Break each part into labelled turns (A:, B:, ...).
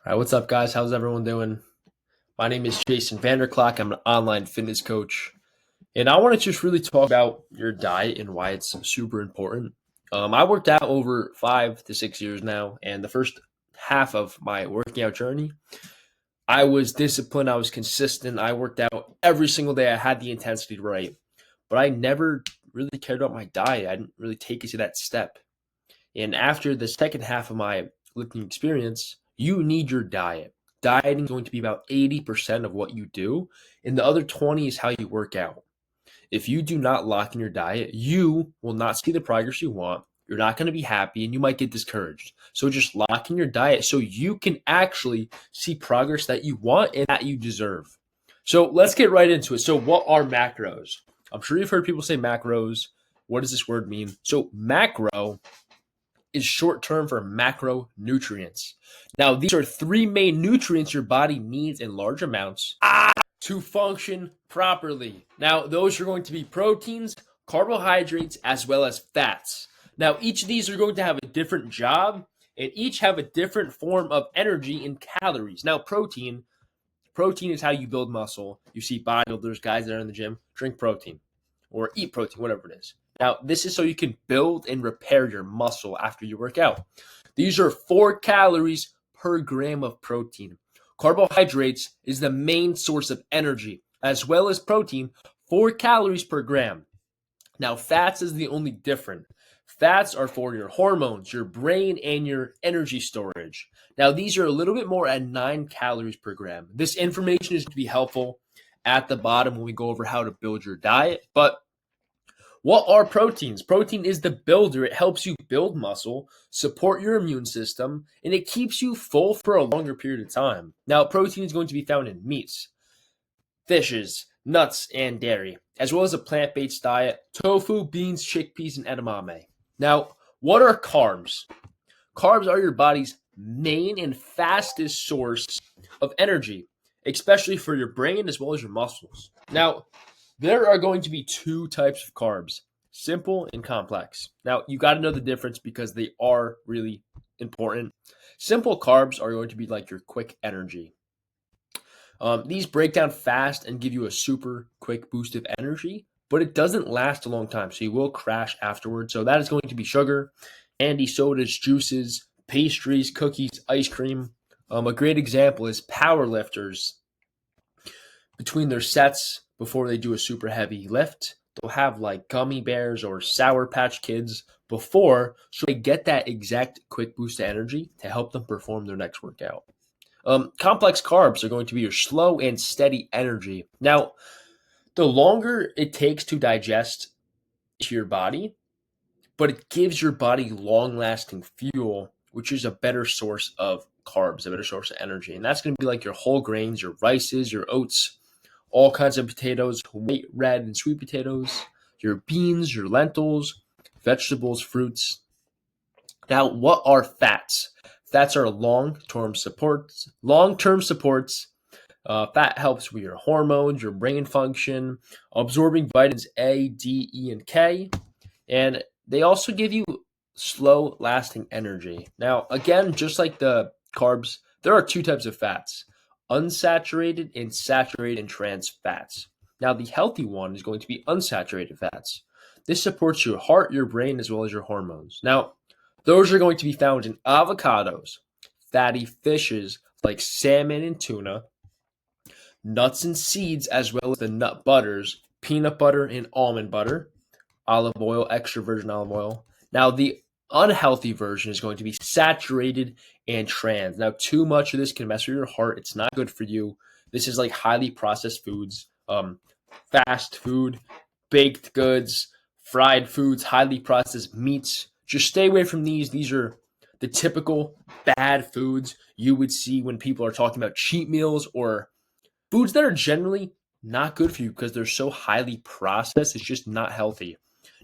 A: All right, what's up, guys? How's everyone doing? My name is Jason Vanderclock. I'm an online fitness coach, and I want to just really talk about your diet and why it's super important. I worked out over 5 to 6 years now, and the first half of my working out journey, I was disciplined, I was consistent, I worked out every single day. I had the intensity right, but I never really cared about my diet. I didn't really take it to that step. And after the second half of my lifting experience, you need your diet. Dieting is going to be about 80% of what you do, and the other 20 is how you work out. If you do not lock in your diet, you will not see the progress you want. You're not going to be happy and you might get discouraged. So just lock in your diet so you can actually see progress that you want and that you deserve. So let's get right into it. So, what are macros? I'm sure you've heard people say macros. What does this word mean? So, macro is short term for macronutrients. Now, these are three main nutrients your body needs in large amounts to function properly. Now, those are going to be proteins, carbohydrates, as well as fats. Now, each of these are going to have a different job and each have a different form of energy in calories. Now, protein is how you build muscle. You see bodybuilders, guys that are in the gym, drink protein or eat protein, whatever it is. Now, this is so you can build and repair your muscle after you work out. These are 4 calories per gram of protein. Carbohydrates is the main source of energy, as well as protein, 4 calories per gram. Now, fats is the only different. Fats are for your hormones, your brain, and your energy storage. Now, these are a little bit more at 9 calories per gram. This information is to be helpful at the bottom when we go over how to build your diet. But what are proteins? Protein is the builder. It helps you build muscle, support your immune system, and it keeps you full for a longer period of time. Now, protein is going to be found in meats, fishes, nuts, and dairy, as well as a plant-based diet, tofu, beans, chickpeas, and edamame. Now, what are carbs? Carbs are your body's main and fastest source of energy, especially for your brain as well as your muscles. Now, there are going to be two types of carbs, simple and complex. Now, you got to know the difference because they are really important. Simple carbs are going to be like your quick energy. These break down fast and give you a super quick boost of energy, but it doesn't last a long time, so you will crash afterwards. So that is going to be sugar, candy, sodas, juices, pastries, cookies, ice cream. A great example is power lifters. Between their sets, before they do a super heavy lift, they'll have like gummy bears or Sour Patch Kids before, so they get that exact quick boost of energy to help them perform their next workout. Complex carbs are going to be your slow and steady energy. Now, the longer it takes to digest to your body, but it gives your body long lasting fuel, which is a better source of carbs, a better source of energy. And that's going to be like your whole grains, your rices, your oats, all kinds of potatoes, white, red, and sweet potatoes, your beans, your lentils, vegetables, fruits. Now, what are fats? Fats are long-term supports. Long-term supports. Fat helps with your hormones, your brain function, absorbing vitamins A, D, E, and K, and they also give you slow-lasting energy. Now, again, just like the carbs, there are two types of fats: unsaturated and saturated and trans fats. Now, the healthy one is going to be unsaturated fats. This supports your heart, your brain, as well as your hormones. Now, those are going to be found in avocados, fatty fishes like salmon and tuna, nuts and seeds, as well as the nut butters, peanut butter and almond butter, olive oil, extra virgin olive oil. Now, the unhealthy version is going to be saturated and trans. Now, too much of this can mess with your heart. It's not good for you. This is like highly processed foods, fast food, baked goods, fried foods, highly processed meats. Just stay away from these. These are the typical bad foods you would see when people are talking about cheat meals or foods that are generally not good for you because they're so highly processed. It's just not healthy.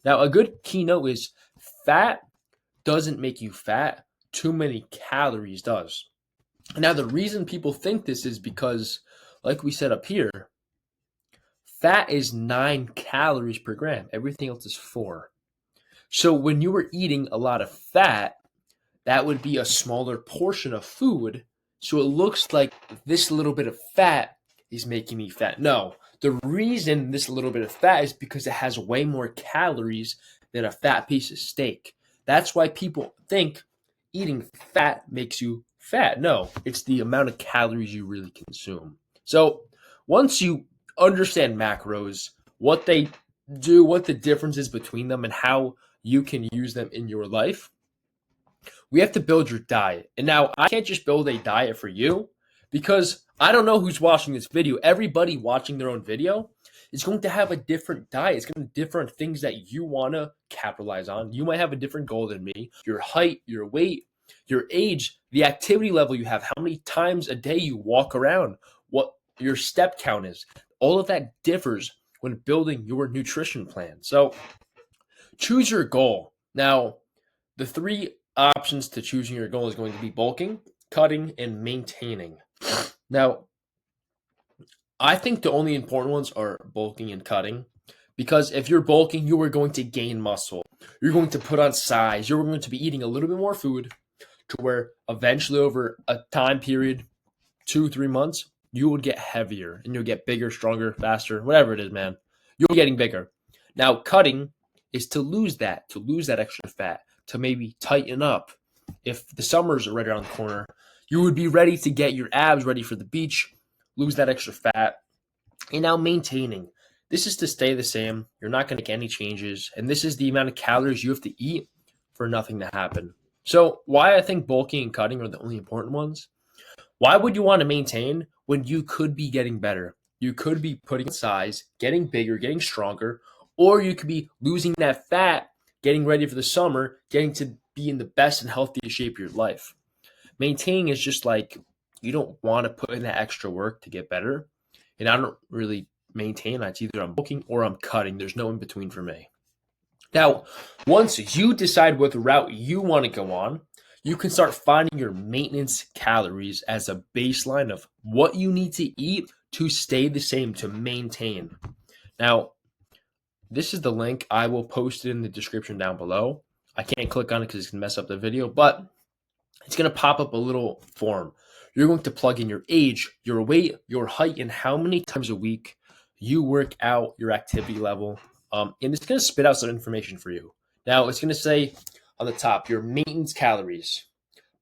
A: Now, a good keynote is fat doesn't make you fat. Too many calories does. Now, the reason people think this is because, like we said up here, fat is 9 calories per gram. Everything else is 4. So when you were eating a lot of fat, that would be a smaller portion of food So it looks like this little bit of fat is making me fat. No, the reason this little bit of fat is because it has way more calories than a fat piece of steak. That's why people think eating fat makes you fat. No, it's the amount of calories you really consume. So once you understand macros, what they do, what the difference is between them, and how you can use them in your life, we have to build your diet. And now I can't just build a diet for you because I don't know who's watching this video. Everybody watching their own video is going to have a different diet. It's going to be different things that you want to capitalize on. You might have a different goal than me. Your height, your weight, your age, the activity level you have, how many times a day you walk around, what your step count is. All of that differs when building your nutrition plan. So choose your goal. Now, the three options to choosing your goal is going to be bulking, cutting, and maintaining. Now, I think the only important ones are bulking and cutting because if you're bulking, you are going to gain muscle. You're going to put on size. You're going to be eating a little bit more food to where eventually over a time period, 2-3 months, you will get heavier and you'll get bigger, stronger, faster, whatever it is, man. You're getting bigger. Now, cutting is to lose that extra fat, to maybe tighten up. If the summers are right around the corner, you would be ready to get your abs ready for the beach, lose that extra fat. And now maintaining. This is to stay the same. You're not going to make any changes. And this is the amount of calories you have to eat for nothing to happen. So why I think bulking and cutting are the only important ones. Why would you want to maintain when you could be getting better? You could be putting on size, getting bigger, getting stronger, or you could be losing that fat, getting ready for the summer, getting to be in the best and healthiest shape of your life. Maintaining is just like you don't want to put in that extra work to get better. And I don't really maintain. It's either I'm bulking or I'm cutting. There's no in between for me. Now, once you decide what route you want to go on, you can start finding your maintenance calories as a baseline of what you need to eat to stay the same, to maintain. Now, this is the link. I will post it in the description down below. I can't click on it because it's going to mess up the video, but it's going to pop up a little form. You're going to plug in your age, your weight, your height, and how many times a week you work out, your activity level. And it's going to spit out some information for you. Now, it's going to say on the top, your maintenance calories.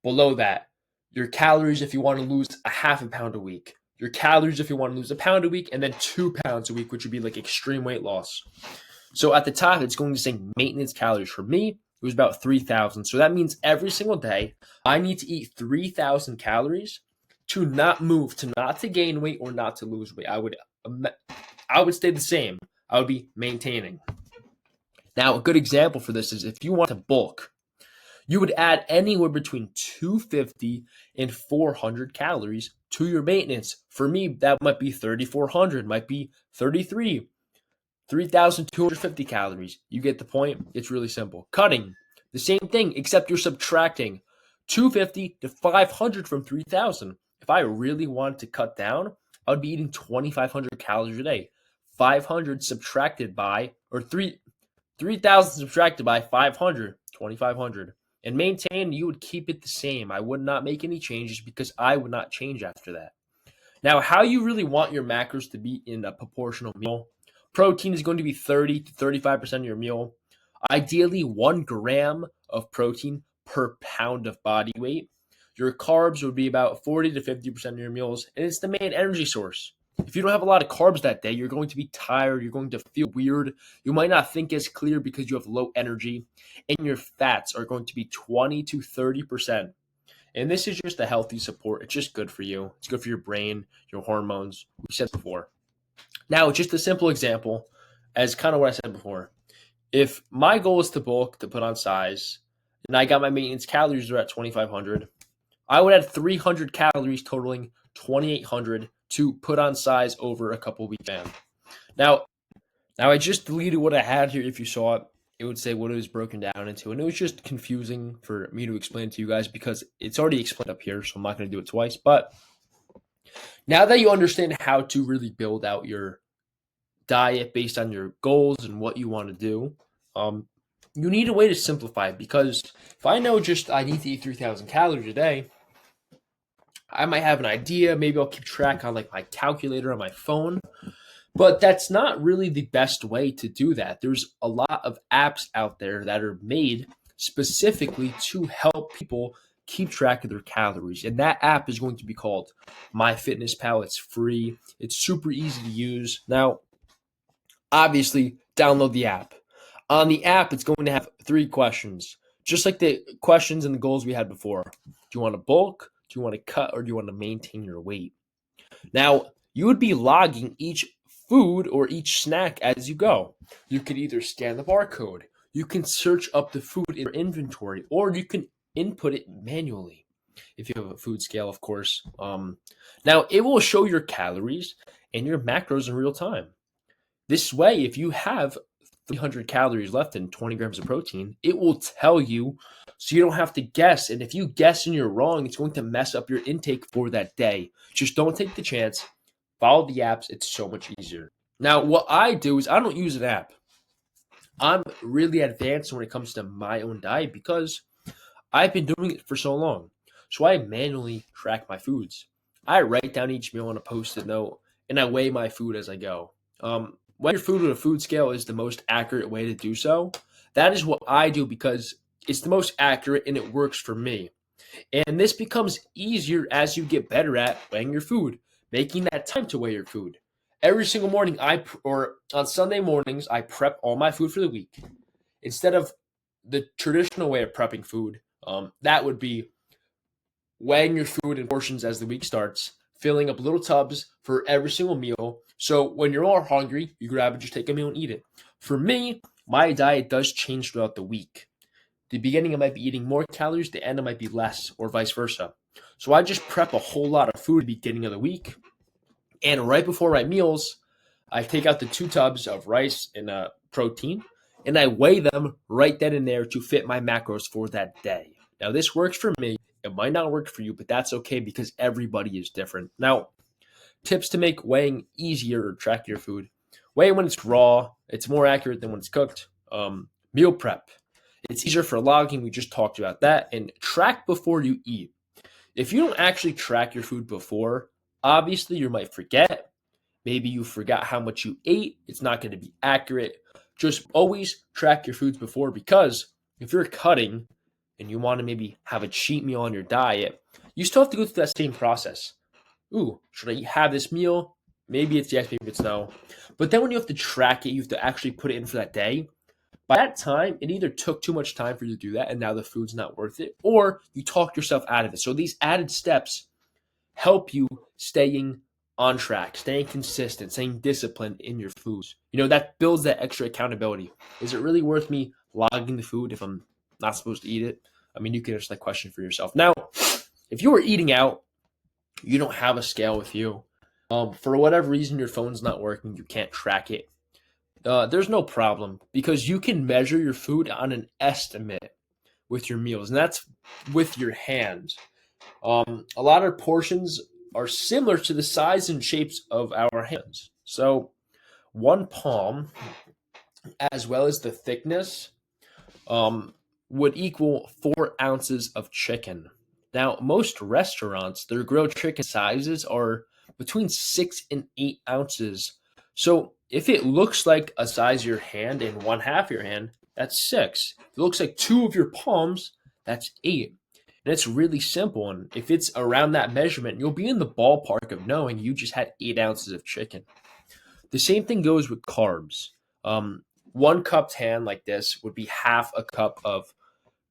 A: Below that, your calories if you want to lose a half a pound a week. Your calories if you want to lose a pound a week, and then 2 pounds a week, which would be like extreme weight loss. So at the top, it's going to say maintenance calories. For me, it was about 3,000. So that means every single day, I need to eat 3,000 calories to not move, to not to gain weight or not to lose weight. I would stay the same. I would be maintaining. Now, a good example for this is if you want to bulk, you would add anywhere between 250 and 400 calories to your maintenance. For me, that might be 3,400, might be 3,250 calories. You get the point? It's really simple. Cutting, the same thing, except you're subtracting 250 to 500 from 3,000. If I really wanted to cut down, I would be eating 2,500 calories a day. 500 subtracted by, or 3,000 subtracted by 500, 2,500. And maintain, you would keep it the same. I would not make any changes because I would not change after that. Now, how you really want your macros to be in a proportional meal. Protein is going to be 30 to 35% of your meal. Ideally, 1 gram of protein per pound of body weight. Your carbs would be about 40 to 50% of your meals, and it's the main energy source. If you don't have a lot of carbs that day, you're going to be tired. You're going to feel weird. You might not think as clear because you have low energy, and your fats are going to be 20 to 30%. And this is just a healthy support. It's just good for you. It's good for your brain, your hormones. We said before. Now, just a simple example, as kind of what I said before. If my goal is to bulk, to put on size, and I got my maintenance calories are at 2,500, I would add 300 calories totaling 2,800 to put on size over a couple week span. Now I just deleted what I had here. If you saw it, it would say what it was broken down into. And it was just confusing for me to explain to you guys because it's already explained up here, so I'm not going to do it twice. But now that you understand how to really build out your diet based on your goals and what you want to do, you need a way to simplify it because if I know just I need to eat 3,000 calories a day, I might have an idea. Maybe I'll keep track on like my calculator on my phone. But that's not really the best way to do that. There's a lot of apps out there that are made specifically to help people keep track of their calories. And that app is going to be called MyFitnessPal. It's free, it's super easy to use. Now, obviously, download the app. On the app, it's going to have 3 questions, just like the questions and the goals we had before. Do you want to bulk? Do you want to cut? Or do you want to maintain your weight? Now, you would be logging each food or each snack as you go. You could either scan the barcode, you can search up the food in your inventory, or you can input it manually if you have a food scale, of course. Now, it will show your calories and your macros in real time. This way, if you have 300 calories left and 20 grams of protein, it will tell you so you don't have to guess. And if you guess and you're wrong, it's going to mess up your intake for that day. Just don't take the chance. Follow the apps. It's so much easier. Now, what I do is I don't use an app. I'm really advanced when it comes to my own diet because I've been doing it for so long. So I manually track my foods. I write down each meal on a post-it note and I weigh my food as I go. Weighing your food with a food scale is the most accurate way to do so. That is what I do because it's the most accurate and it works for me. And this becomes easier as you get better at weighing your food, making that time to weigh your food. Every single morning, or on Sunday mornings, I prep all my food for the week. Instead of the traditional way of prepping food, that would be weighing your food in portions as the week starts, filling up little tubs for every single meal. So when you're all hungry, you grab it, just take a meal and eat it. For me, my diet does change throughout the week. The beginning, I might be eating more calories, the end, I might be less, or vice versa. So I just prep a whole lot of food at the beginning of the week. And right before my meals, I take out the 2 tubs of rice and protein, and I weigh them right then and there to fit my macros for that day. Now, this works for me. It might not work for you, but that's okay because everybody is different. Now, tips to make weighing easier or track your food. Weigh when it's raw. It's more accurate than when it's cooked. Meal prep. It's easier for logging. We just talked about that. And track before you eat. If you don't actually track your food before, obviously you might forget. Maybe you forgot how much you ate. It's not going to be accurate. Just always track your foods before because if you're cutting and you want to maybe have a cheat meal on your diet, you still have to go through that same process. Ooh, should I have this meal? Maybe it's yes, maybe it's no. But then when you have to track it, you have to actually put it in for that day. By that time, it either took too much time for you to do that and now the food's not worth it, or you talked yourself out of it. So these added steps help you staying on track, staying consistent, staying disciplined in your foods. That builds that extra accountability. Is it really worth me logging the food if I'm not supposed to eat it? I mean, you can answer that question for yourself. Now, if you were eating out, you don't have a scale with you. For whatever reason, your phone's not working, you can't track it. There's no problem because you can measure your food on an estimate with your meals, and that's with your hands. A lot of portions are similar to the size and shapes of our hands. So, one palm, as well as the thickness, would equal 4 ounces of chicken. Now, most restaurants, their grilled chicken sizes are between 6 and 8 ounces. So, if it looks like a size of your hand and one half of your hand, that's 6. If it looks like 2 of your palms, that's 8. And it's really simple. And if it's around that measurement, you'll be in the ballpark of knowing you just had 8 ounces of chicken. The same thing goes with carbs. 1 cupped hand like this would be half a cup of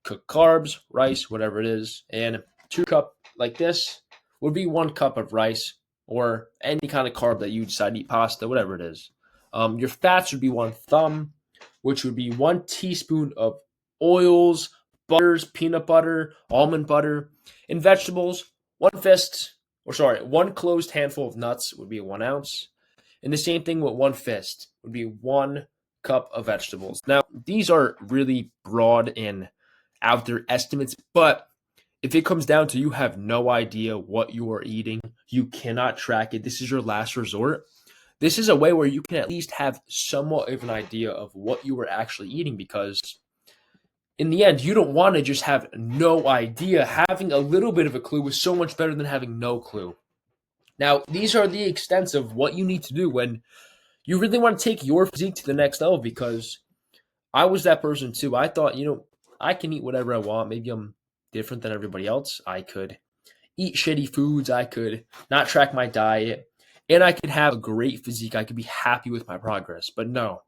A: cooked carbs, rice, whatever it is. And 2 cup like this would be 1 cup of rice or any kind of carb that you decide to eat, pasta, whatever it is. Your fats would be 1 thumb, which would be 1 teaspoon of oils, butters, peanut butter, almond butter, and vegetables. 1 closed handful of nuts would be 1 ounce. And the same thing with 1 fist would be 1 cup of vegetables. Now, these are really broad and out there estimates, but if it comes down to you have no idea what you are eating, you cannot track it, this is your last resort. This is a way where you can at least have somewhat of an idea of what you were actually eating because in the end, you don't want to just have no idea. Having a little bit of a clue is so much better than having no clue. Now, these are the extents of what you need to do when you really want to take your physique to the next level, because I was that person too. I thought, I can eat whatever I want. Maybe I'm different than everybody else. I could eat shitty foods. I could not track my diet, and I could have a great physique. I could be happy with my progress. But no,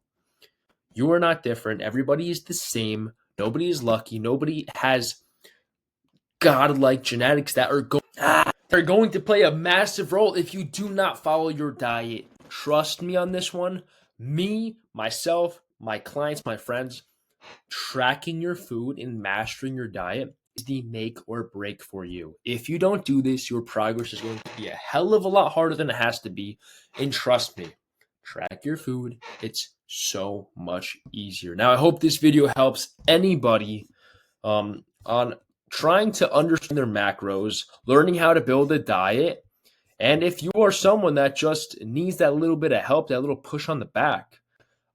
A: you are not different. Everybody is the same. Nobody is lucky. Nobody has godlike genetics that are going to play a massive role if you do not follow your diet. Trust me on this one. Me, myself, my clients, my friends, tracking your food and mastering your diet is the make or break for you. If you don't do this, your progress is going to be a hell of a lot harder than it has to be. And trust me, track your food. It's so much easier. Now, I hope this video helps anybody on trying to understand their macros, learning how to build a diet. And if you are someone that just needs that little bit of help, that little push on the back,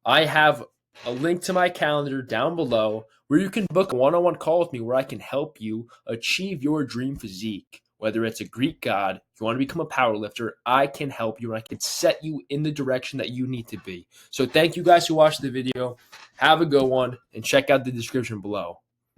A: I have a link to my calendar down below where you can book a one-on-one call with me where I can help you achieve your dream physique. Whether it's a Greek god, if you want to become a power lifter, I can help you and I can set you in the direction that you need to be. So thank you guys who watched the video. Have a good one and check out the description below.